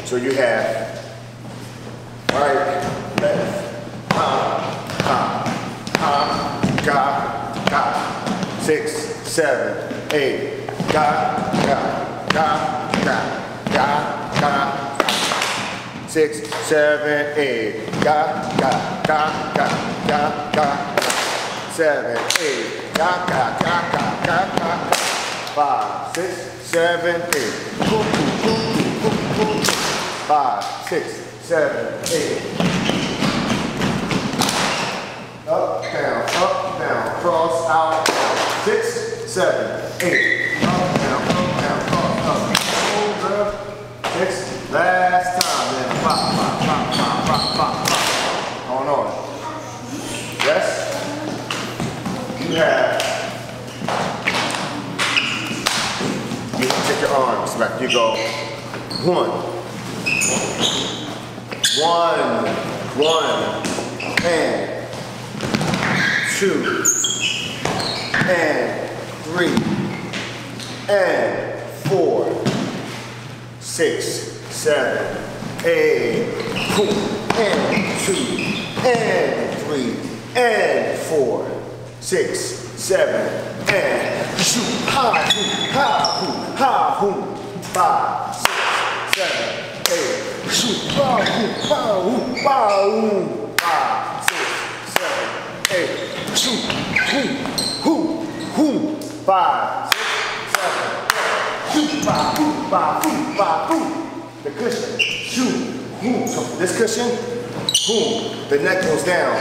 So you have right, left, ga. 6, 7, 8, ga. 6, 7, 8, ga. 7, 8, ga. 5, 6, 7, 8. 5, 6, 7, 8. Up, down, cross, out. 6, 7, 8. Up, down, cross, up. Over. 6, last time. Then pop. On. Yes? You have. You take your arms back. You go 1, and 2, and 3, and 4, 6, 7, 8, and 2, and 3, and 4, 6, 7, and shoot, ha, 5, 6, 7, 8, shoot, 5, 6, 7, 8, shoot, 5, 6, 7, 8, the cushion, shoot, so for this cushion, the neck goes down,